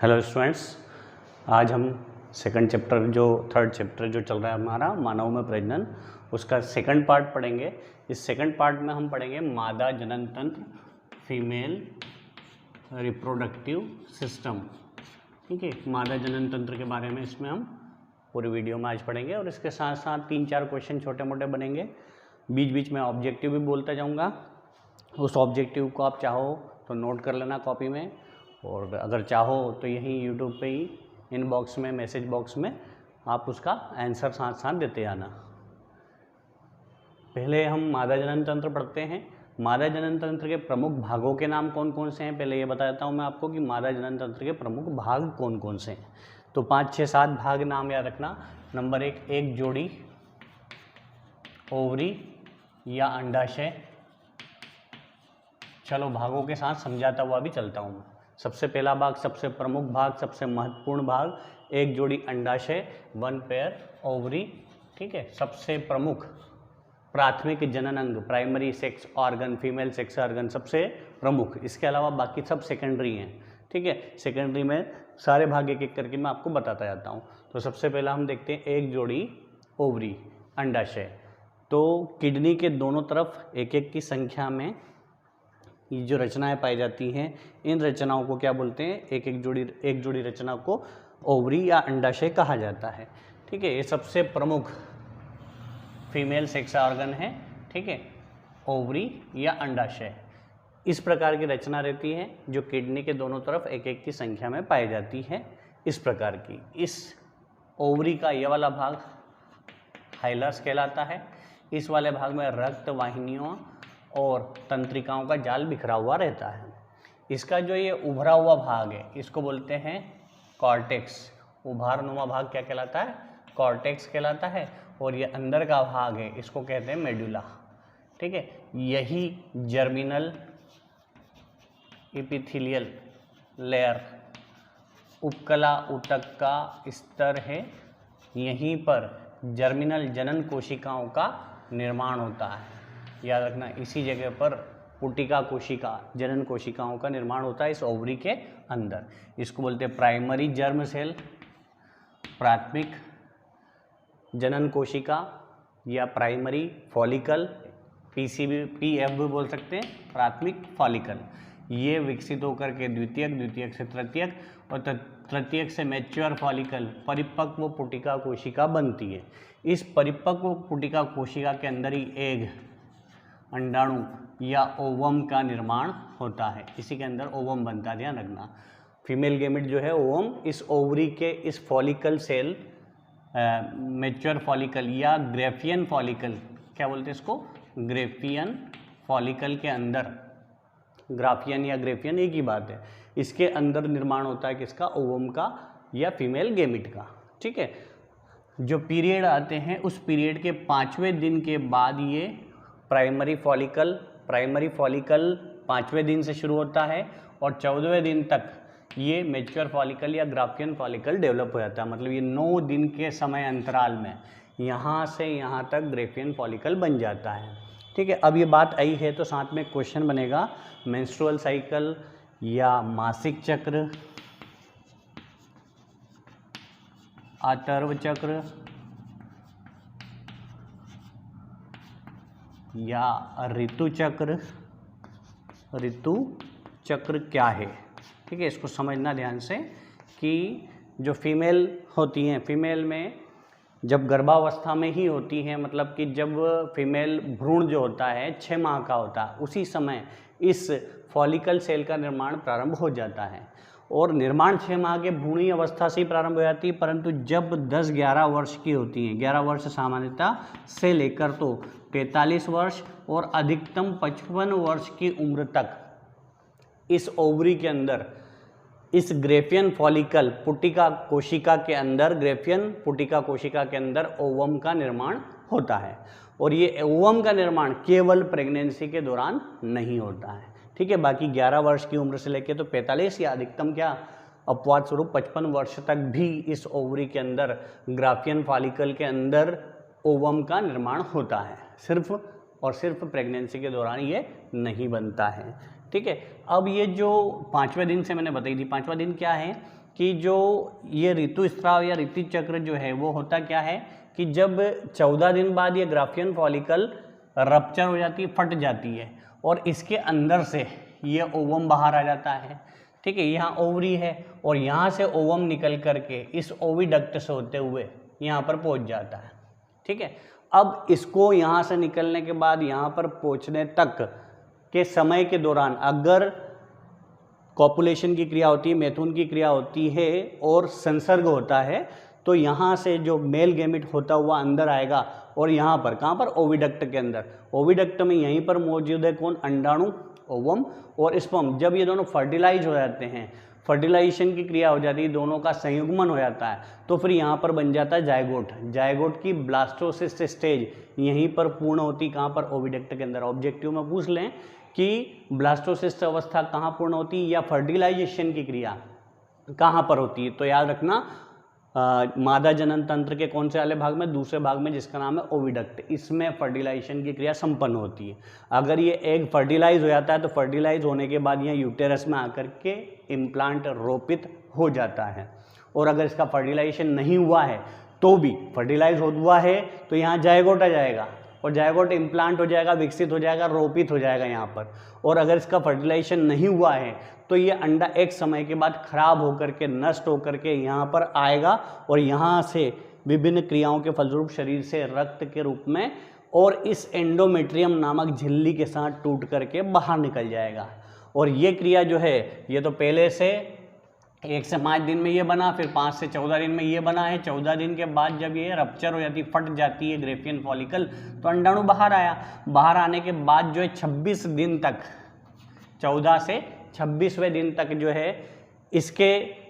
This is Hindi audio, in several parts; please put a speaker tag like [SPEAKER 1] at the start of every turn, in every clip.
[SPEAKER 1] हेलो स्टूडेंट्स, आज हम थर्ड चैप्टर जो चल रहा है हमारा मानव में प्रजनन, उसका सेकंड पार्ट पढ़ेंगे। इस सेकंड पार्ट में हम पढ़ेंगे मादा जनन तंत्र, फीमेल रिप्रोडक्टिव सिस्टम। ठीक है, मादा जनन तंत्र के बारे में इसमें हम पूरी वीडियो में आज पढ़ेंगे और इसके साथ साथ 3-4 क्वेश्चन छोटे मोटे बनेंगे। बीच बीच में ऑब्जेक्टिव भी बोलता जाऊँगा। उस ऑब्जेक्टिव को आप चाहो तो नोट कर लेना कॉपी में, और अगर चाहो तो यहीं यूट्यूब पे ही इनबॉक्स में, मैसेज बॉक्स में आप उसका आंसर साथ साथ देते आना। पहले हम मादा जनन तंत्र पढ़ते हैं। मादा जनन तंत्र के प्रमुख भागों के नाम कौन कौन से हैं, पहले ये बताता हूँ मैं आपको कि मादा जनन तंत्र के प्रमुख भाग कौन कौन से हैं। तो 5, 6, 7 भाग नाम याद रखना। नंबर 1, एक जोड़ी ओवरी या अंडाशय। चलो भागों के साथ समझाता हुआ भी चलता हूँ। सबसे पहला भाग, सबसे प्रमुख भाग, सबसे महत्वपूर्ण भाग, एक जोड़ी अंडाशय, 1 पेयर ओवरी। ठीक है, सबसे प्रमुख प्राथमिक जनन अंग, primary sex organ, female sex organ सबसे प्रमुख। इसके अलावा बाकी सब सेकेंडरी हैं। ठीक है, सेकेंडरी में सारे भाग एक एक करके मैं आपको बताता जाता हूँ। तो सबसे पहला हम देखते हैं एक जोड़ी ओवरी, अंडाशय। तो किडनी के दोनों तरफ एक एक की संख्या में ये जो रचनाएं पाई जाती हैं, इन रचनाओं को क्या बोलते हैं? एक जोड़ी रचना को ओवरी या अंडाशय कहा जाता है। ठीक है, ये सबसे प्रमुख फीमेल सेक्स ऑर्गन है। ठीक है, ओवरी या अंडाशय। इस प्रकार की रचना रहती है जो किडनी के दोनों तरफ एक एक की संख्या में पाई जाती है। इस प्रकार की इस ओवरी का ये वाला भाग हाइलस कहलाता है। इस वाले भाग में रक्त वाहिनियों और तंत्रिकाओं का जाल बिखरा हुआ रहता है। इसका जो ये उभरा हुआ भाग है, इसको बोलते हैं कॉर्टेक्स। उभारनुमा भाग क्या कहलाता है? कॉर्टेक्स कहलाता है। और ये अंदर का भाग है, इसको कहते हैं मेडुला। ठीक है, यही जर्मिनल एपिथेलियल लेयर, उपकला ऊतक का स्तर है। यहीं पर जर्मिनल जनन कोशिकाओं का निर्माण होता है। याद रखना, इसी जगह पर पुटिका कोशिका, जनन कोशिकाओं का निर्माण होता है इस ओवरी के अंदर। इसको बोलते हैं प्राइमरी जर्म सेल, प्राथमिक जनन कोशिका या प्राइमरी फॉलिकल, PF भी बोल सकते हैं, प्राथमिक फॉलिकल। ये विकसित होकर के द्वितीयक, द्वितीयक से तृतीयक और तृतीयक से मैच्योर फॉलिकल, परिपक्व पुटिका कोशिका बनती है। इस परिपक्व पुटिका कोशिका के अंदर ही एग, अंडाणु या ओवम का निर्माण होता है। इसी के अंदर ओवम बनता है, ध्यान रखना। फीमेल गेमिट जो है ओवम, इस ओवरी के इस फॉलिकल सेल, मैच्योर फॉलिकल या ग्रेफियन फॉलिकल, क्या बोलते हैं इसको? ग्रेफियन फॉलिकल के अंदर, ग्राफियन या ग्रेफियन एक ही बात है, इसके अंदर निर्माण होता है किसका? ओवम का या फीमेल गेमिट का। ठीक है, जो पीरियड आते हैं उस पीरियड के 5वें दिन के बाद ये प्राइमरी फॉलिकल 5वें दिन से शुरू होता है और 14वें दिन तक ये मैच्योर फॉलिकल या ग्राफियन फॉलिकल डेवलप हो जाता है। मतलब ये 9 दिन के समय अंतराल में यहाँ से यहाँ तक ग्रेफियन फॉलिकल बन जाता है। ठीक है, अब ये बात आई है तो साथ में क्वेश्चन बनेगा, मेंस्ट्रुअल साइकिल या मासिक चक्र, आतर्व चक्र या ऋतु चक्र क्या है? ठीक है, इसको समझना ध्यान से कि जो फीमेल होती हैं, फीमेल में जब गर्भावस्था में ही होती हैं, मतलब कि जब फीमेल भ्रूण जो होता है 6 माह का होता है, उसी समय इस फॉलिकल सेल का निर्माण प्रारंभ हो जाता है। और निर्माण 6 माह के भ्रूणी अवस्था से ही प्रारंभ हो जाती है, परंतु जब 10-11 वर्ष की होती हैं, 11 वर्ष सामान्यतः से लेकर तो 45 वर्ष और अधिकतम 55 वर्ष की उम्र तक इस ओवरी के अंदर, इस ग्रेफियन फॉलिकल पुटिका कोशिका के अंदर, ग्रेफियन पुटिका कोशिका के अंदर ओवम का निर्माण होता है। और ये ओवम का निर्माण केवल प्रेगनेंसी के दौरान नहीं होता है। ठीक है, बाकी 11 वर्ष की उम्र से लेकर तो 45 या अधिकतम क्या अपवाद स्वरूप 55 वर्ष तक भी इस ओवरी के अंदर, ग्राफियन फॉलिकल के अंदर ओवम का निर्माण होता है। सिर्फ और सिर्फ प्रेगनेंसी के दौरान ये नहीं बनता है। ठीक है, अब ये जो 5वें दिन से मैंने बताई थी, 5वां दिन क्या है कि जो ये ऋतुस्राव या ऋतु चक्र जो है वो होता क्या है कि जब 14 दिन बाद ये ग्राफियन फॉलिकल रप्चर हो जाती है, फट जाती है और इसके अंदर से ये ओवम बाहर आ जाता है। ठीक है, यहाँ ओवरी है और यहाँ से ओवम निकल करके इस ओविडक्ट से होते हुए यहाँ पर पहुँच जाता है। ठीक है, अब इसको यहाँ से निकलने के बाद यहाँ पर पहुँचने तक के समय के दौरान अगर कॉपुलेशन की क्रिया होती है, मैथुन की क्रिया होती है और संसर्ग होता है, तो यहाँ से जो मेल गैमेट होता हुआ अंदर आएगा और यहाँ पर कहाँ पर ओविडक्ट के अंदर, ओविडक्ट में यहीं पर मौजूद है कौन, अंडाणु, ओवम और स्पर्म। जब ये दोनों फर्टिलाइज हो जाते हैं, फर्टिलाइजेशन की क्रिया हो जाती है, दोनों का संयुग्मन हो जाता है, तो फिर यहाँ पर बन जाता है जायगोट। जायगोट की ब्लास्टोसिस्ट स्टेज यहीं पर पूर्ण होती, कहाँ पर, ओविडक्ट के अंदर। ऑब्जेक्टिव में पूछ लें कि ब्लास्टोसिस्ट अवस्था कहाँ पूर्ण होती है या फर्टिलाइजेशन की क्रिया कहाँ पर होती है, तो याद रखना मादा जनन तंत्र के कौन से वाले भाग में, दूसरे भाग में, जिसका नाम है ओविडक्ट। इसमें फर्टिलाइजेशन की क्रिया संपन्न होती है। अगर ये एग फर्टिलाइज हो जाता है तो फर्टिलाइज होने के बाद यहाँ यूटेरस में आकर के इम्प्लांट रोपित हो जाता है। और अगर इसका फर्टिलाइजेशन नहीं हुआ है तो भी, फर्टिलाइज हुआ है तो यहाँ जायगोट आ जाएगा और जायगोट इम्प्लांट हो जाएगा, विकसित हो जाएगा, रोपित हो जाएगा यहाँ पर। और अगर इसका फर्टिलाइजेशन नहीं हुआ है तो ये अंडा एक समय के बाद खराब होकर के, नष्ट होकर के यहाँ पर आएगा और यहाँ से विभिन्न क्रियाओं के फलस्वरूप शरीर से रक्त के रूप में और इस एंडोमेट्रियम नामक झिल्ली के साथ टूट करके बाहर निकल जाएगा। और ये क्रिया जो है ये तो पहले से 1 से 5 दिन में ये बना, फिर 5 से 14 दिन में ये बना है। 14 दिन के बाद जब ये रप्चर हो जाती, फट जाती है ग्रेफियन फॉलिकल, तो अंडाणु बाहर आया। बाहर आने के बाद जो है 26 दिन तक, 14 से 26वें दिन तक जो है इसके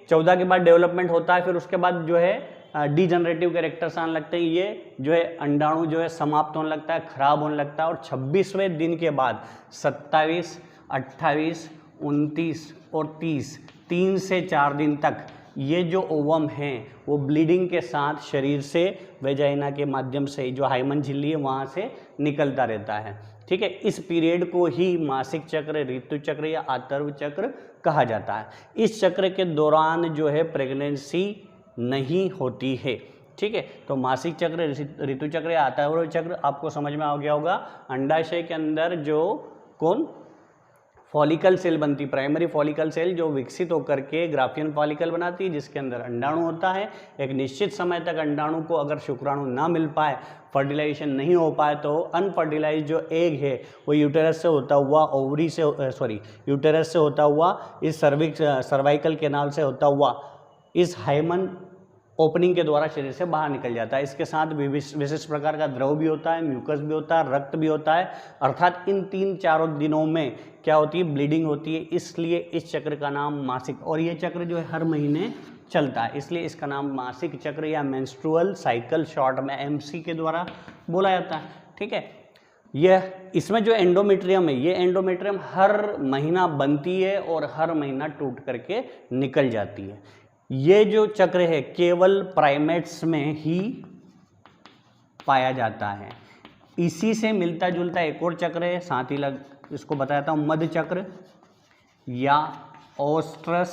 [SPEAKER 1] 14 के बाद डेवलपमेंट होता है। फिर उसके बाद जो है डीजनरेटिव कैरेक्टर्स आने लगते हैं, ये जो है अंडाणु जो है समाप्त होने लगता है, खराब होने लगता है। और 26वें दिन के बाद 27, 28, 29 और 30, 3 से 4 दिन तक ये जो ओवम हैं वो ब्लीडिंग के साथ शरीर से वेजाइना के माध्यम से जो हाइमन झिल्ली है वहाँ से निकलता रहता है। ठीक है, इस पीरियड को ही मासिक चक्र, ऋतु चक्र या आतर्व चक्र कहा जाता है। इस चक्र के दौरान जो है प्रेगनेंसी नहीं होती है। ठीक है, तो मासिक चक्र, ऋतु चक्र या आतर्व चक्र आपको समझ में आ गया होगा। अंडाशय के अंदर जो कौन फॉलिकल सेल बनती, प्राइमरी फॉलिकल सेल जो विकसित होकर के ग्राफियन फॉलिकल बनाती है, जिसके अंदर अंडाणु होता है। एक निश्चित समय तक अंडाणु को अगर शुक्राणु ना मिल पाए, फर्टिलाइजेशन नहीं हो पाए, तो अनफर्टिलाइज जो एग है वो यूटेरस से होता हुआ, ओवरी से यूटेरस से होता हुआ, इस सर्वाइकल कैनाल से होता हुआ, इस हाइमन ओपनिंग के द्वारा शरीर से बाहर निकल जाता है। इसके साथ विशिष्ट प्रकार का द्रव भी होता है, म्यूकस भी होता है, रक्त भी होता है। अर्थात इन 3-4 दिनों में क्या होती है, ब्लीडिंग होती है। इसलिए इस चक्र का नाम मासिक, और ये चक्र जो है हर महीने चलता है, इसलिए इसका नाम मासिक चक्र या मेंस्ट्रुअल साइकिल, शॉर्ट में MC के द्वारा बोला जाता है। ठीक है, यह इसमें जो एंडोमेट्रियम है, ये एंडोमेट्रियम हर महीना बनती है और हर महीना टूट करके निकल जाती है। ये जो चक्र है केवल प्राइमेट्स में ही पाया जाता है। इसी से मिलता जुलता एक और चक्र है, साथ ही इसको बताता हूँ, मध्य चक्र या ओस्ट्रस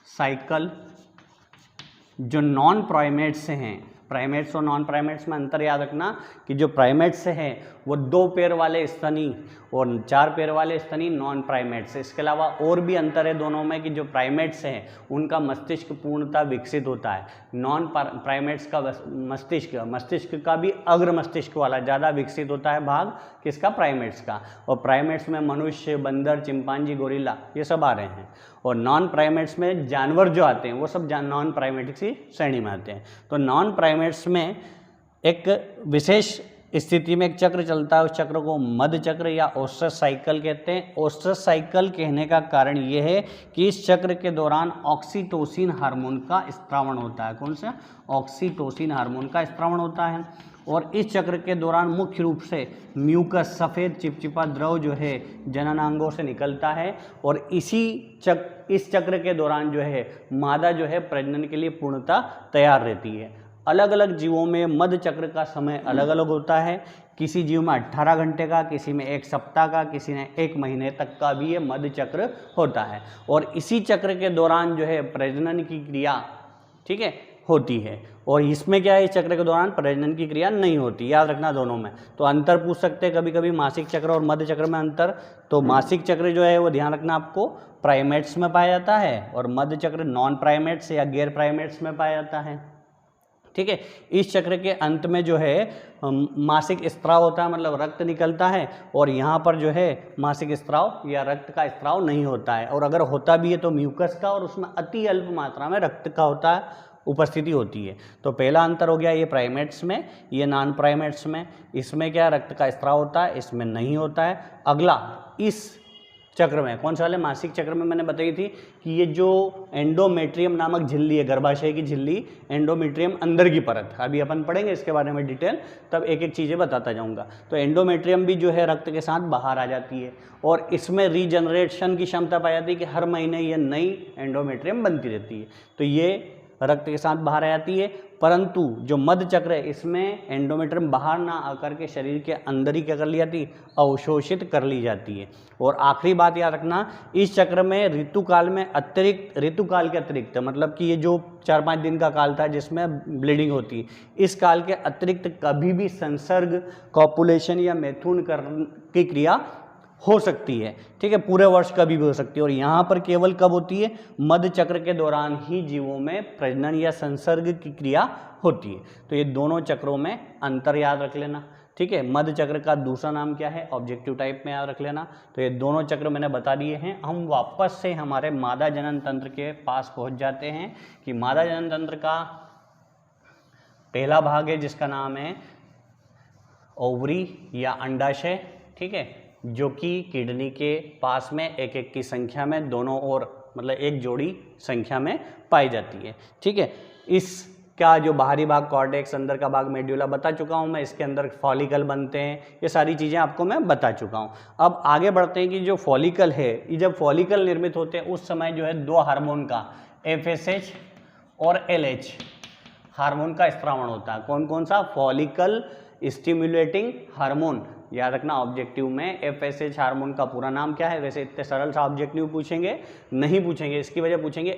[SPEAKER 1] साइकिल, जो नॉन प्राइमेट्स से हैं। प्राइमेट्स और नॉन प्राइमेट्स में अंतर याद रखना कि जो प्राइमेट्स से हैं वो 2 पैर वाले स्तनी और 4 पैर वाले स्तनी नॉन प्राइमेट्स है। इसके अलावा और भी अंतर है दोनों में कि जो प्राइमेट्स हैं उनका मस्तिष्क पूर्णतः विकसित होता है। नॉन प्राइमेट्स का मस्तिष्क का भी अग्र मस्तिष्क वाला ज़्यादा विकसित होता है भाग, किसका, प्राइमेट्स का। और प्राइमेट्स में मनुष्य, बंदर, चिंपांजी, गोरिल्ला ये सब आ रहे हैं। और नॉन प्राइमेट्स में जानवर जो आते हैं वो सब नॉन प्राइमेट्स की श्रेणी में आते हैं। तो नॉन प्राइमेट्स में एक विशेष स्थिति में एक चक्र चलता है, उस चक्र को मध्य चक्र या ओस्ट्रस साइकिल कहते हैं। ओस्ट्रस साइकिल कहने का कारण यह है कि इस चक्र के दौरान ऑक्सीटोसिन हार्मोन का स्त्रावण होता है। कौन सा, ऑक्सीटोसिन हार्मोन का स्त्रावण होता है। और इस चक्र के दौरान मुख्य रूप से म्यूकस, सफ़ेद चिपचिपा द्रव जो है जननांगों से निकलता है। और इस चक्र के दौरान जो है मादा जो है प्रजनन के लिए पूर्णतः तैयार रहती है। अलग अलग जीवों में मध्य चक्र का समय अलग अलग होता है। किसी जीव में 18 घंटे का, किसी में 1 सप्ताह का, किसी में 1 महीने तक का भी ये मध्य चक्र होता है। और इसी चक्र के दौरान जो है प्रजनन की क्रिया, ठीक है, होती है। और इसमें क्या है, इस चक्र के दौरान प्रजनन की क्रिया नहीं होती, याद रखना दोनों में। तो अंतर पूछ सकते हैं कभी कभी, मासिक चक्र और मध्य चक्र में अंतर। तो मासिक चक्र जो है वो ध्यान रखना आपको प्राइमेट्स में पाया जाता है, और मध्य चक्र नॉन प्राइमेट्स या गैर प्राइमेट्स में पाया जाता है, ठीक है। इस चक्र के अंत में जो है मासिक स्त्राव होता है, मतलब रक्त निकलता है, और यहाँ पर जो है मासिक स्त्राव या रक्त का स्त्राव नहीं होता है, और अगर होता भी है तो म्यूकस का, और उसमें अति अल्प मात्रा में रक्त का होता है, उपस्थिति होती है। तो पहला अंतर हो गया ये प्राइमेट्स में, ये नॉन प्राइमेट्स में। इसमें क्या रक्त का स्त्राव होता है, इसमें नहीं होता है। अगला इस चक्र में कौन सा वाले, मासिक चक्र में मैंने बताई थी कि ये जो एंडोमेट्रियम नामक झिल्ली है, गर्भाशय की झिल्ली, एंडोमेट्रियम अंदर की परत, अभी अपन पढ़ेंगे इसके बारे में डिटेल, तब एक एक चीज़ें बताता जाऊंगा। तो एंडोमेट्रियम भी जो है रक्त के साथ बाहर आ जाती है, और इसमें रीजनरेशन की क्षमता पाई जाती है कि हर महीने ये नई एंडोमेट्रियम बनती रहती है। तो ये रक्त के साथ बाहर आ जाती है। परंतु जो मध्य चक्र है इसमें एंडोमेट्रियम बाहर ना आकर के शरीर के अंदर ही क्या कर ली जाती है, अवशोषित कर ली जाती है। और आखिरी बात याद रखना, इस चक्र में ऋतुकाल में अतिरिक्त, ऋतुकाल के अतिरिक्त, मतलब कि ये जो 4-5 दिन का काल था जिसमें ब्लीडिंग होती है, इस काल के अतिरिक्त कभी भी संसर्ग, कॉपुलेशन या मैथुन की क्रिया हो सकती है, ठीक है, पूरे वर्ष कभी भी हो सकती है। और यहाँ पर केवल कब होती है, मध्य चक्र के दौरान ही जीवों में प्रजनन या संसर्ग की क्रिया होती है। तो ये दोनों चक्रों में अंतर याद रख लेना, ठीक है। मध्य चक्र का दूसरा नाम क्या है, ऑब्जेक्टिव टाइप में याद रख लेना। तो ये दोनों चक्र मैंने बता दिए हैं। हम वापस से हमारे मादा जनन तंत्र के पास पहुँच जाते हैं कि मादा जनन तंत्र का पहला भाग है जिसका नाम है ओवरी या अंडाशय, ठीक है, जो कि किडनी के पास में एक एक की संख्या में दोनों ओर, मतलब एक जोड़ी संख्या में पाई जाती है, ठीक है। इसका जो बाहरी भाग कॉर्टेक्स, अंदर का भाग मेड्यूला बता चुका हूं मैं, इसके अंदर फॉलिकल बनते हैं, ये सारी चीज़ें आपको मैं बता चुका हूं। अब आगे बढ़ते हैं कि जो फॉलिकल है, ये जब फॉलिकल निर्मित होते हैं उस समय जो है 2 हार्मोन का, FSH और LH हार्मोन का स्त्रावण होता है। कौन कौन सा, फॉलिकल स्टिमुलेटिंग हार्मोन, याद रखना ऑब्जेक्टिव में FSH हार्मोन का पूरा नाम क्या है। वैसे इतने सरल सा ऑब्जेक्टिव पूछेंगे नहीं पूछेंगे, इसकी वजह पूछेंगे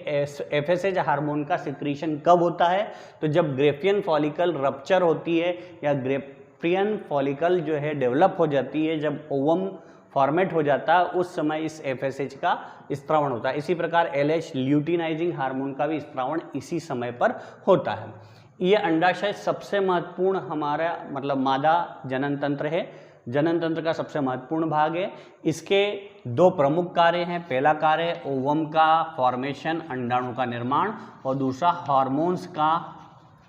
[SPEAKER 1] FSH हार्मोन का सिक्रीशन कब होता है, तो जब ग्रेफियन फॉलिकल रप्चर होती है या ग्रेफियन फॉलिकल जो है डेवलप हो जाती है, जब ओवम फॉर्मेट हो जाता है उस समय इस FSH का स्त्रावण होता है। इसी प्रकार LH ल्यूटिनाइजिंग हार्मोन का भी स्त्रावण इसी समय पर होता है। ये अंडाशय सबसे महत्वपूर्ण हमारा मतलब मादा जनन तंत्र है, जनन तंत्र का सबसे महत्वपूर्ण भाग है। इसके 2 प्रमुख कार्य हैं। पहला कार्य ओवम का फॉर्मेशन, अंडाणु का निर्माण, और दूसरा हार्मोन्स का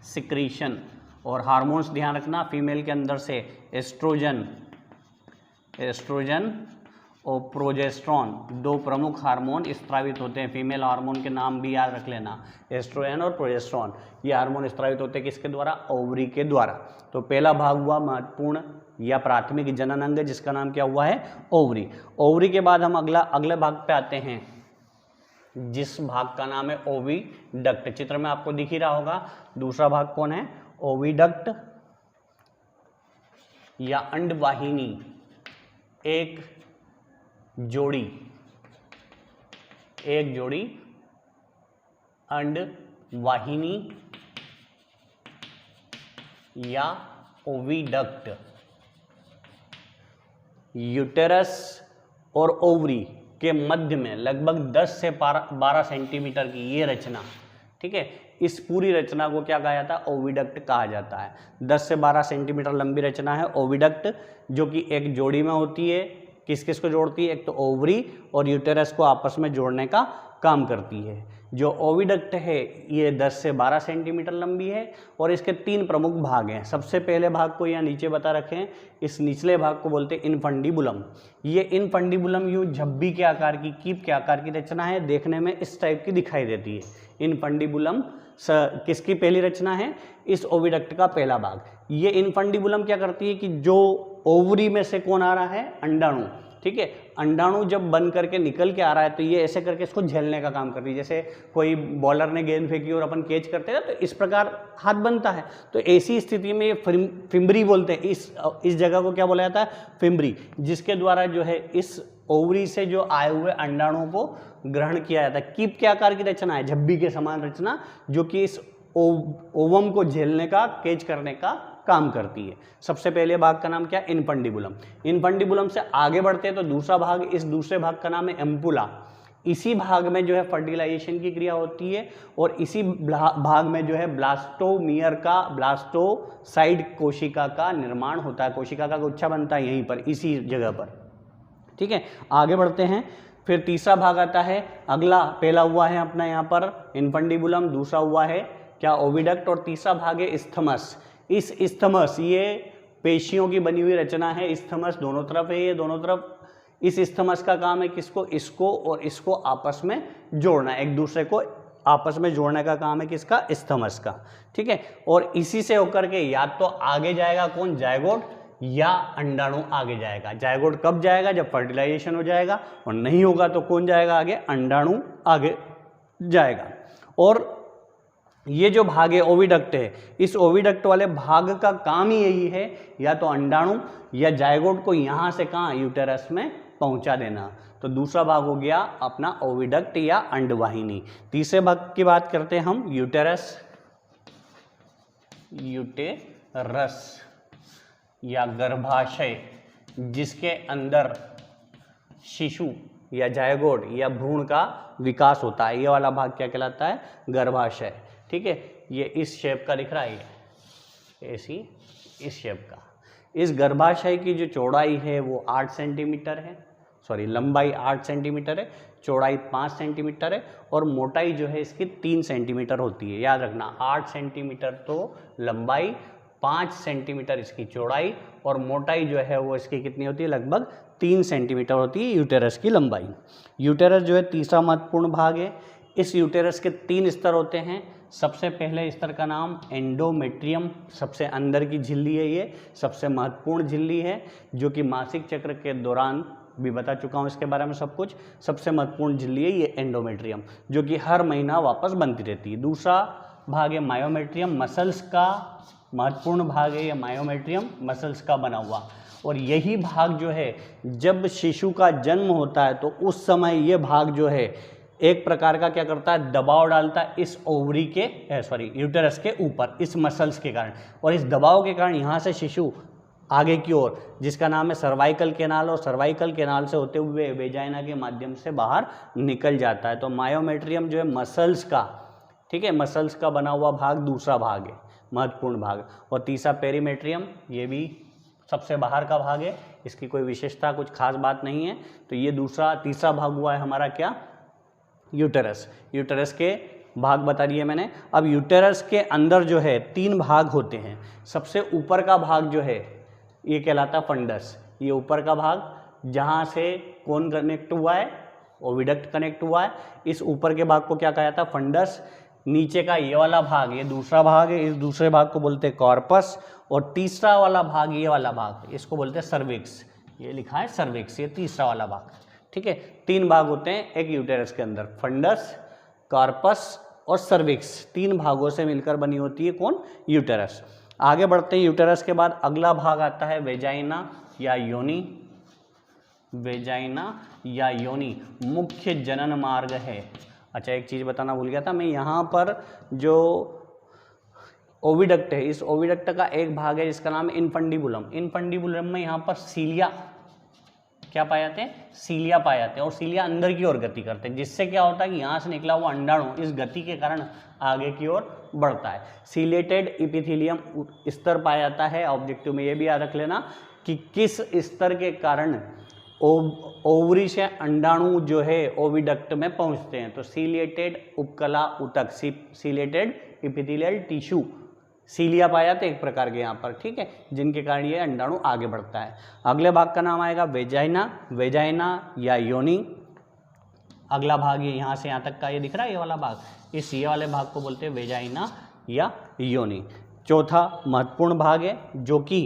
[SPEAKER 1] सिक्रीशन। और हार्मोन्स ध्यान रखना, फीमेल के अंदर से एस्ट्रोजन और प्रोजेस्टेरॉन 2 प्रमुख हार्मोन स्त्रावित होते हैं। फीमेल हार्मोन के नाम भी याद रख लेना, एस्ट्रोजन और प्रोजेस्टेरॉन। ये हार्मोन स्त्रावित होते हैं किसके द्वारा, ओवरी के द्वारा। तो पहला भाग हुआ महत्वपूर्ण या प्राथमिक जनन अंग, जिसका नाम क्या हुआ है, ओवरी। ओवरी के बाद हम अगले भाग पे आते हैं जिस भाग का नाम है ओविडक्ट। चित्र में आपको दिख ही रहा होगा। दूसरा भाग कौन है, ओविडक्ट या अंडवाहिनी। एक जोड़ी अंडवाहिनी या ओविडक्ट यूटेरस और ओवरी के मध्य में लगभग 10 से 12 सेंटीमीटर की ये रचना, ठीक है, इस पूरी रचना को क्या कहा जाता है, ओविडक्ट कहा जाता है। 10 से 12 सेंटीमीटर लंबी रचना है ओविडक्ट, जो कि एक जोड़ी में होती है। किस किस को जोड़ती है, एक तो ओवरी और यूटेरस को आपस में जोड़ने का काम करती है। जो ओविडक्ट है ये 10 से 12 सेंटीमीटर लंबी है और इसके 3 प्रमुख भाग हैं। सबसे पहले भाग को यहाँ नीचे बता रखे हैं, इस निचले भाग को बोलते हैं इनफंडिबुलम। ये इनफंडिबुलम यूँ झब्बी के आकार की, कीप के आकार की रचना है, देखने में इस टाइप की दिखाई देती है। इनफंडिबुलम किसकी पहली रचना है, इस ओविडक्ट का पहला भाग। ये इनफंडिबुलम क्या करती है कि जो ओवरी में से कौन आ रहा है, अंडाणु, ठीक है। अंडाणु जब बन करके निकल के आ रहा है तो ये ऐसे करके इसको झेलने का काम करती है। जैसे कोई बॉलर ने गेंद फेंकी और अपन कैच करते हैं तो इस प्रकार हाथ बनता है। तो ऐसी स्थिति में ये फिम्बरी बोलते हैं, इस जगह को क्या बोला जाता है, फिम्बरी, जिसके द्वारा जो है इस ओवरी से जो आए हुए अंडाणुओं को ग्रहण किया जाता है। कीप के आकार की रचना है, झब्बी के समान रचना, जो कि इस ओवम को झेलने का, कैच करने का काम करती है। सबसे पहले भाग का नाम क्या है, इनफंडिबुलम। इनफंडिबुलम से आगे बढ़ते हैं तो दूसरा भाग, इस दूसरे भाग का नाम है एम्पुला। इसी भाग में जो है फर्टिलाइजेशन की क्रिया होती है और इसी भाग में जो है ब्लास्टोमियर का, ब्लास्टोसाइड कोशिका का निर्माण होता है। कोशिका का गुच्छा बनता है यहीं पर, इसी जगह पर, ठीक है। आगे बढ़ते हैं, फिर तीसरा भाग आता है अगला। पहला हुआ है अपना यहाँ पर इनफंडिबुलम, दूसरा हुआ है क्या, ओविडक्ट, और तीसरा भाग है इस्थमस। इस इस्थमस, ये पेशियों की बनी हुई रचना है। इस्थमस दोनों तरफ है, ये दोनों तरफ। इस इस्थमस का काम है किसको, इसको और इसको आपस में जोड़ना, एक दूसरे को आपस में जोड़ने का काम है किसका, इस्थमस का, ठीक है। और इसी से होकर के या तो आगे जाएगा कौन, जायगोट, या अंडाणु आगे जाएगा। जायगोट कब जाएगा, जब फर्टिलाइजेशन हो जाएगा, और नहीं होगा तो कौन जाएगा आगे, अंडाणु आगे जाएगा। और ये जो भाग है ओविडक्ट है, इस ओविडक्ट वाले भाग का काम ही यही है, या तो अंडाणु या जायगोट को यहाँ से कहाँ, यूटेरस में पहुँचा देना। तो दूसरा भाग हो गया अपना ओविडक्ट या अंडवाहिनी। तीसरे भाग की बात करते हैं हम, यूटेरस। यूटेरस या गर्भाशय, जिसके अंदर शिशु या जायगोट या भ्रूण का विकास होता है। ये वाला भाग क्या कहलाता है, गर्भाशय, ठीक है। ये इस शेप का दिख रहा है, ऐसी इस शेप का। इस गर्भाशय की जो चौड़ाई है वो 8 सेंटीमीटर है, सॉरी लंबाई 8 सेंटीमीटर है, चौड़ाई 5 सेंटीमीटर है, और मोटाई जो है इसकी 3 सेंटीमीटर होती है। याद रखना, 8 सेंटीमीटर तो लंबाई, 5 सेंटीमीटर इसकी चौड़ाई, और मोटाई जो है वो इसकी कितनी होती है, लगभग 3 सेंटीमीटर होती है यूटेरस की लंबाई। यूटेरस जो है तीसरा महत्वपूर्ण भाग है। इस यूटेरस के 3 स्तर होते हैं। सबसे पहले स्तर का नाम एंडोमेट्रियम, सबसे अंदर की झिल्ली है, ये सबसे महत्वपूर्ण झिल्ली है, जो कि मासिक चक्र के दौरान भी बता चुका हूँ इसके बारे में सब कुछ। सबसे महत्वपूर्ण झिल्ली है ये एंडोमेट्रियम, जो कि हर महीना वापस बनती रहती है। दूसरा भाग है मायोमेट्रियम, मसल्स का महत्वपूर्ण भाग है ये मायोमेट्रियम, मसल्स का बना हुआ। और यही भाग जो है जब शिशु का जन्म होता है तो उस समय ये भाग जो है एक प्रकार का क्या करता है, दबाव डालता है इस ओवरी के, यूटेरस के ऊपर, इस मसल्स के कारण। और इस दबाव के कारण यहाँ से शिशु आगे की ओर, जिसका नाम है सर्वाइकल कैनाल, और सर्वाइकल कैनाल से होते हुए वेजाइना के माध्यम से बाहर निकल जाता है। तो मायोमेट्रियम जो है मसल्स का, ठीक है, मसल्स का बना हुआ भाग दूसरा भाग है, महत्वपूर्ण भाग। और तीसरा पेरीमेट्रियम, ये भी सबसे बाहर का भाग है, इसकी कोई विशेषता, कुछ खास बात नहीं है। तो ये तीसरा भाग हुआ है हमारा क्या, यूटेरस। यूटेरस के भाग बता दिए मैंने। अब यूटेरस के अंदर जो है 3 भाग होते हैं। सबसे ऊपर का भाग जो है ये कहलाता है फंडस। ये ऊपर का भाग जहाँ से कौन कनेक्ट हुआ है, ओविडक्ट कनेक्ट हुआ है। इस ऊपर के भाग को क्या कहा जाता है, फंडस। नीचे का ये वाला भाग, ये दूसरा भाग है, इस दूसरे भाग को बोलते हैं कॉर्पस। और तीसरा वाला भाग, ये वाला भाग, इसको बोलते हैं सर्विक्स। ये लिखा है सर्विक्स, ये तीसरा वाला भाग, ठीक है। 3 भाग होते हैं एक यूटेरस के अंदर, फंडस, कॉर्पस और सर्विक्स। 3 भागों से मिलकर बनी होती है कौन, यूटेरस। आगे बढ़ते हैं, यूटेरस के बाद अगला भाग आता है वेजाइना या योनि। वेजाइना या योनि मुख्य जनन मार्ग है। अच्छा, एक चीज़ बताना भूल गया था मैं, यहाँ पर जो ओविडक्ट है, इस ओविडक्ट का एक भाग है जिसका नाम है इनफंडिबुलम। इनफंडिबुलम में यहाँ पर सीलिया क्या पाए जाते हैं, सीलिया पाए जाते हैं, और सीलिया अंदर की ओर गति करते हैं, जिससे क्या होता है कि यहाँ से निकला हुआ अंडाणु इस गति के कारण आगे की ओर बढ़ता है। सीलेटेड इपिथेलियम स्तर पाया जाता है। ऑब्जेक्टिव में ये भी याद रख लेना कि किस स्तर के कारण ओवरी से अंडाणु जो है ओविडक्ट में पहुंचते हैं। तो सीलेटेड उपकला उतक, सीलेटेड इपिथेलियल टिश्यू, सीलिया पाया जाते एक प्रकार के यहाँ पर, ठीक है, जिनके कारण ये अंडाणु आगे बढ़ता है। अगले भाग का नाम आएगा वेजाइना। वेजाइना या योनि। अगला भाग ये यहाँ से यहाँ तक का ये दिख रहा है, ये वाला भाग, इस ये वाले भाग को बोलते हैं वेजाइना या योनि। चौथा महत्वपूर्ण भाग है जो कि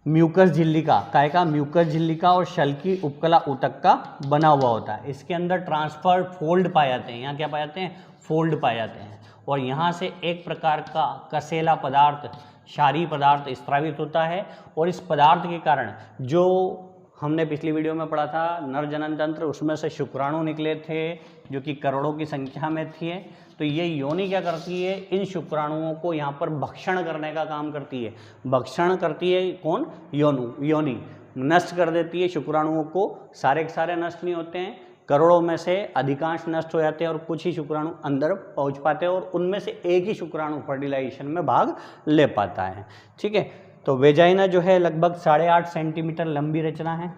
[SPEAKER 1] म्यूकस झिल्ली का, काय का, म्यूकस झिल्ली का और शल की उपकला ऊतक का बना हुआ होता है। इसके अंदर ट्रांसफर फोल्ड पाए जाते हैं। यहाँ क्या पाए जाते हैं, फोल्ड पाए जाते हैं। और यहाँ से एक प्रकार का कसेला पदार्थ, क्षारीय पदार्थ स्रावित होता है। और इस पदार्थ के कारण जो हमने पिछली वीडियो में पढ़ा था नर जनन तंत्र, उसमें से शुक्राणु निकले थे जो कि करोड़ों की संख्या में थे। तो ये योनि क्या करती है, इन शुक्राणुओं को यहाँ पर भक्षण करने का काम करती है। भक्षण करती है कौन, योनि नष्ट कर देती है शुक्राणुओं को। सारे के सारे नष्ट नहीं होते हैं, करोड़ों में से अधिकांश नष्ट हो जाते हैं और कुछ ही शुक्राणु अंदर पहुँच पाते हैं और उनमें से एक ही शुक्राणु फर्टिलाइजेशन में भाग ले पाता है। ठीक है, तो वेजाइना जो है लगभग 8.5 सेंटीमीटर लंबी रचना है।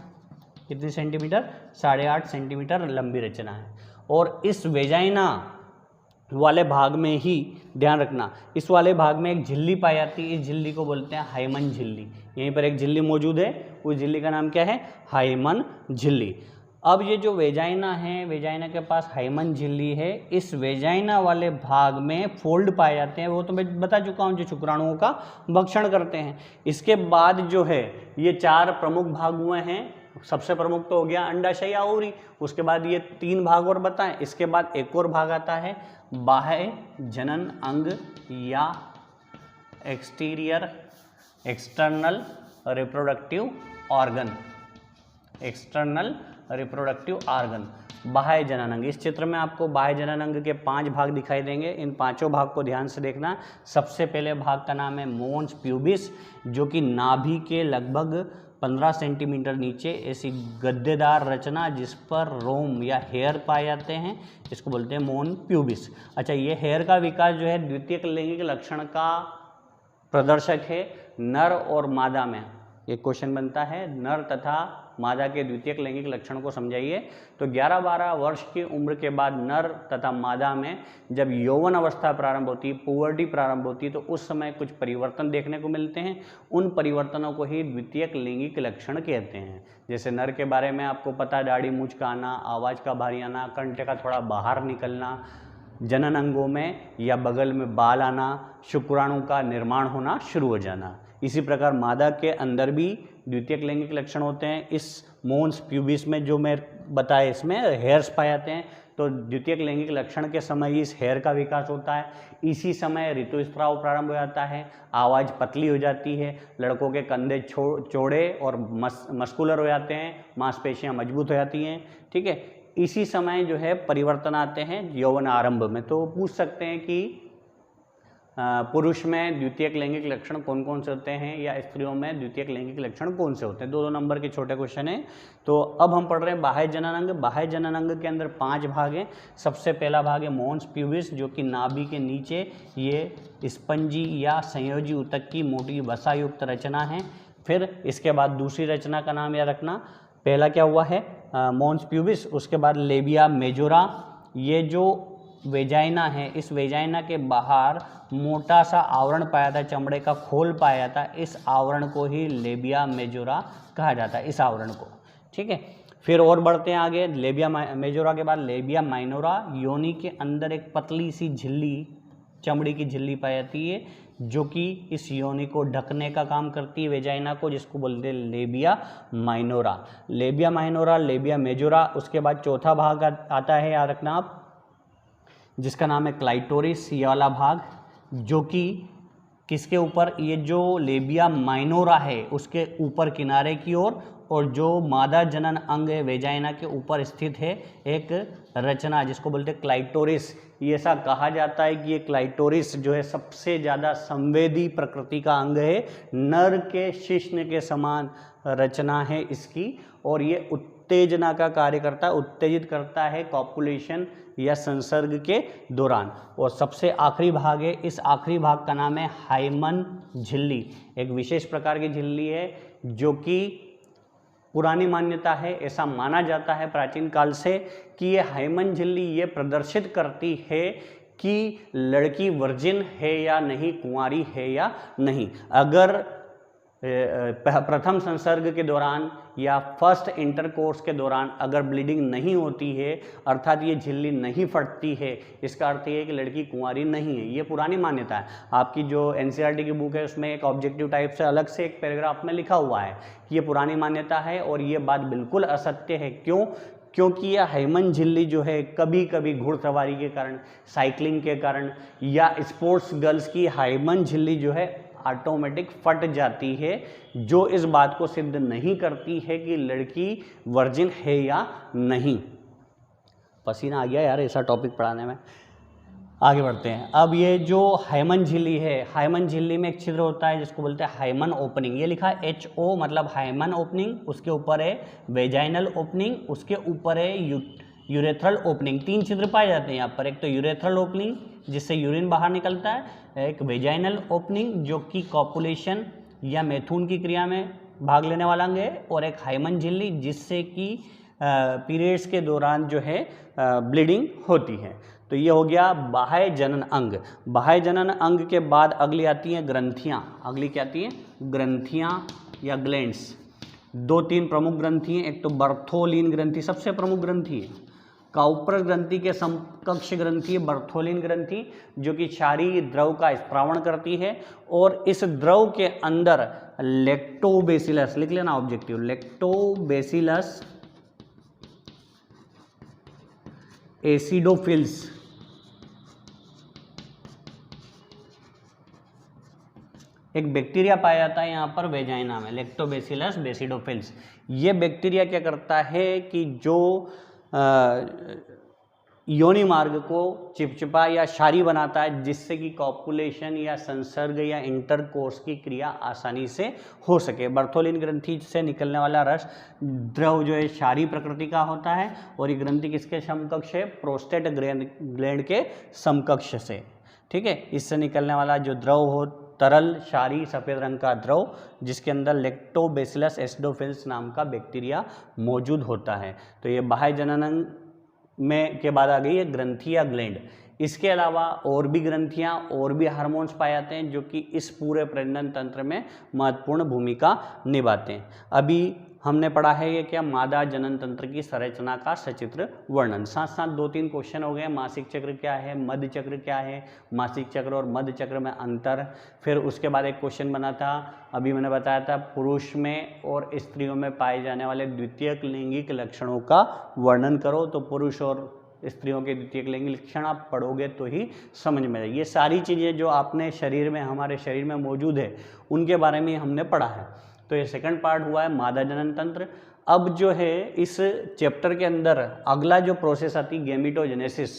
[SPEAKER 1] कितनी सेंटीमीटर, 8.5 सेंटीमीटर लंबी रचना है। और इस वेजाइना वाले भाग में ही ध्यान रखना, इस वाले भाग में एक झिल्ली पाई जाती है। इस झिल्ली को बोलते हैं हाइमन झिल्ली। यहीं पर एक झिल्ली मौजूद है, उस झिल्ली का नाम क्या है, हाइमन झिल्ली। अब ये जो वेजाइना है, वेजाइना के पास हाइमन झिल्ली है। इस वेजाइना वाले भाग में फोल्ड पाए जाते हैं, वो तो मैं बता चुका हूँ, जो शुक्राणुओं का भक्षण करते हैं। इसके बाद जो है ये 4 प्रमुख भाग हुए हैं। सबसे प्रमुख तो हो गया अंडाशय या ओवरी, उसके बाद ये 3 भाग और बताएं। इसके बाद एक और भाग आता है बाह्य जनन अंग या external reproductive organ. External reproductive organ, बाह्य जननांग। इस चित्र में आपको बाह्य जननांग के 5 भाग दिखाई देंगे। इन 5 भाग को ध्यान से देखना। सबसे पहले भाग का नाम है मोन्स प्यूबिस, जो कि नाभि के लगभग 15 सेंटीमीटर नीचे ऐसी गद्देदार रचना जिस पर रोम या हेयर पाए जाते हैं, इसको बोलते हैं मोन प्यूबिस। अच्छा, ये हेयर का विकास जो है द्वितीयक लैंगिक लक्षण का प्रदर्शक है। नर और मादा में एक क्वेश्चन बनता है, नर तथा मादा के द्वितीयक लैंगिक लक्षण को समझाइए। तो 11-12 वर्ष की उम्र के बाद नर तथा मादा में जब यौवन अवस्था प्रारंभ होती है, पुबर्टी प्रारंभ होती है, तो उस समय कुछ परिवर्तन देखने को मिलते हैं। उन परिवर्तनों को ही द्वितीयक लैंगिक लक्षण कहते हैं। जैसे नर के बारे में आपको पता, दाढ़ी मूंछ का आना, आवाज़ का भारी आना, कंठ का थोड़ा बाहर निकलना, जनन अंगों में या बगल में बाल आना, शुक्राणु का निर्माण होना शुरू हो जाना। इसी प्रकार मादा के अंदर भी द्वितीयक लैंगिक लक्षण होते हैं। इस मोन्स प्यूबिस में जो मैं बताया, इसमें हेयर्स पाए जाते हैं। तो द्वितीयक लैंगिक लक्षण के समय ही इस हेयर का विकास होता है। इसी समय ऋतुस्राव प्रारंभ हो जाता है, आवाज़ पतली हो जाती है, लड़कों के कंधे चौड़े और मस्कुलर हो जाते हैं, मांसपेशियां मजबूत हो जाती हैं। ठीक है, इसी समय जो है परिवर्तन आते हैं यौवन आरंभ में। तो पूछ सकते हैं कि पुरुष में द्वितीयक लैंगिक लक्षण कौन कौन से होते हैं या स्त्रियों में द्वितीयक लैंगिक लक्षण कौन से होते हैं। 2-2 नंबर के छोटे क्वेश्चन हैं। तो अब हम पढ़ रहे हैं बाह्य जननांग। बाह्य जननांग के अंदर 5 भाग हैं। सबसे पहला भाग है मोन्स प्यूबिस, जो कि नाभि के नीचे ये स्पंजी या संयोजी ऊतक की मोटी वसायुक्त रचना है। फिर इसके बाद दूसरी रचना का नाम याद रखना। पहला क्या हुआ है, मोन्स प्यूबिस, उसके बाद लेबिया मेजोरा। ये जो वेजाइना है, इस वेजाइना के बाहर मोटा सा आवरण पाया था, चमड़े का खोल पाया था। इस आवरण को ही लेबिया मेजोरा कहा जाता है, इस आवरण को। ठीक है, फिर और बढ़ते हैं आगे। लेबिया मेजोरा के बाद लेबिया माइनोरा। योनि के अंदर एक पतली सी झिल्ली, चमड़ी की झिल्ली पाई जाती है, जो कि इस योनि को ढकने का काम करती है, वेजाइना को, जिसको बोलते हैं labia minora. Labia minora, labia majora. उसके बाद चौथा भाग आता है, याद रखना आप, जिसका नाम है क्लाइटोरिस, ये वाला भाग, जो कि किसके ऊपर, ये जो लेबिया माइनोरा है उसके ऊपर किनारे की ओर, और जो मादा जनन अंग है वेजाइना के ऊपर स्थित है एक रचना, जिसको बोलते हैं क्लाइटोरिस। ये ऐसा कहा जाता है कि ये क्लाइटोरिस जो है सबसे ज़्यादा संवेदी प्रकृति का अंग है। नर के शिश्न के समान रचना है इसकी, और ये उत्तेजना का कार्य करता है, उत्तेजित करता है कॉपुलेशन या संसर्ग के दौरान। और सबसे आखिरी भाग है, इस आखिरी भाग का नाम है हाइमन झिल्ली। एक विशेष प्रकार की झिल्ली है, जो कि पुरानी मान्यता है, ऐसा माना जाता है प्राचीन काल से कि ये हाइमन झिल्ली ये प्रदर्शित करती है कि लड़की वर्जिन है या नहीं, कुंवारी है या नहीं। अगर प्रथम संसर्ग के दौरान या फर्स्ट इंटरकोर्स के दौरान अगर ब्लीडिंग नहीं होती है, अर्थात ये झिल्ली नहीं फटती है, इसका अर्थ ये है कि लड़की कुंवारी नहीं है। ये पुरानी मान्यता है। आपकी जो एनसीईआरटी की बुक है उसमें एक ऑब्जेक्टिव टाइप से अलग से एक पैराग्राफ में लिखा हुआ है कि ये पुरानी मान्यता है और ये बात बिल्कुल असत्य है। क्यों? क्योंकि यह हाइमन झिल्ली जो है कभी कभी घुड़सवारी के कारण, साइकिलिंग के कारण या स्पोर्ट्स गर्ल्स की हाइमन झिल्ली जो है ऑटोमेटिक फट जाती है, जो इस बात को सिद्ध नहीं करती है कि लड़की वर्जिन है या नहीं। पसीना आ गया यार ऐसा टॉपिक पढ़ाने में। आगे बढ़ते हैं। अब ये जो हाइमन झिल्ली है, हाइमन झिल्ली में एक छिद्र होता है जिसको बोलते हैं हाइमन ओपनिंग। ये लिखा है HO मतलब हाइमन ओपनिंग, उसके ऊपर है वेजाइनल ओपनिंग, उसके ऊपर है यूरेथ्रल ओपनिंग। 3 छिद्र पाए जाते हैं यहाँ पर। एक तो यूरेथ्रल ओपनिंग जिससे यूरिन बाहर निकलता है, एक वेजाइनल ओपनिंग जो कि कॉपुलेशन या मैथुन की क्रिया में भाग लेने वाला अंग है, और एक हाइमन झिल्ली जिससे कि पीरियड्स के दौरान जो है ब्लीडिंग होती है। तो ये हो गया बाह्य जनन अंग। बाह्य जनन अंग के बाद अगली आती हैं ग्रंथियाँ। अगली क्या आती हैं? ग्रंथियाँ या ग्लैंड्स। 2-3 प्रमुख ग्रंथि हैं। एक तो बर्थोलिन ग्रंथि सबसे प्रमुख ग्रंथि है। काउपर ग्रंथि के समकक्ष ग्रंथि है बर्थोलिन ग्रंथि, जो कि क्षारीय द्रव का स्त्रावण करती है, और इस द्रव के अंदर लैक्टोबैसिलस, लिख लेना ऑब्जेक्टिव, लैक्टोबैसिलस एसिडोफिल्स एक बैक्टीरिया पाया जाता है यहाँ पर वेजाइना में, लैक्टोबैसिलस बेसिडोफिल्स। ये बैक्टीरिया क्या करता है कि जो योनि मार्ग को चिपचिपा या क्षारीय बनाता है, जिससे कि कॉपुलेशन या संसर्ग या इंटरकोर्स की क्रिया आसानी से हो सके। बर्थोलिन ग्रंथि से निकलने वाला रस द्रव जो है क्षारीय प्रकृति का होता है, और ये ग्रंथि किसके समकक्ष है? प्रोस्टेट ग्लैंड के समकक्ष से। ठीक है, इससे निकलने वाला जो द्रव हो तरल क्षारीय सफ़ेद रंग का द्रव, जिसके अंदर लैक्टोबैसिलस एसिडोफिल्स नाम का बैक्टीरिया मौजूद होता है। तो ये बाह्य जनन में के बाद आ गई है ग्रंथि या ग्लैंड। इसके अलावा और भी ग्रंथियां और भी हार्मोन्स पाए जाते हैं जो कि इस पूरे प्रजनन तंत्र में महत्वपूर्ण भूमिका निभाते हैं। अभी हमने पढ़ा है ये क्या? मादा जनन तंत्र की संरचना का सचित्र वर्णन। साथ साथ 2-3 क्वेश्चन हो गए। मासिक चक्र क्या है, मध्य चक्र क्या है, मासिक चक्र और मध्य चक्र में अंतर। फिर उसके बाद एक क्वेश्चन बना था, अभी मैंने बताया था, पुरुष में और स्त्रियों में पाए जाने वाले द्वितीयक लैंगिक लक्षणों का वर्णन करो। तो पुरुष और स्त्रियों के द्वितीयक लैंगिक लक्षण आप पढ़ोगे तो ही समझ में आएगी। ये सारी चीज़ें जो आपने शरीर में, हमारे शरीर में मौजूद है, उनके बारे में हमने पढ़ा है। तो ये सेकंड पार्ट हुआ है मादा जनन तंत्र। अब जो है इस चैप्टर के अंदर अगला जो प्रोसेस आती है गैमेटोजेनेसिस,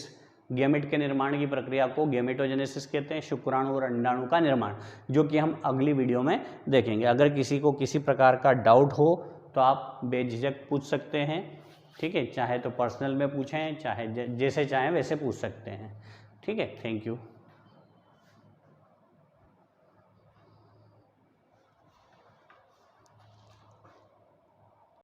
[SPEAKER 1] गैमेट के निर्माण की प्रक्रिया को गैमेटोजेनेसिस कहते हैं, शुक्राणु और अंडाणु का निर्माण, जो कि हम अगली वीडियो में देखेंगे। अगर किसी को किसी प्रकार का डाउट हो तो आप बेझिझक पूछ सकते हैं। ठीक है, चाहे तो पर्सनल में पूछें, चाहे जैसे चाहें वैसे पूछ सकते हैं। ठीक है, थैंक यू।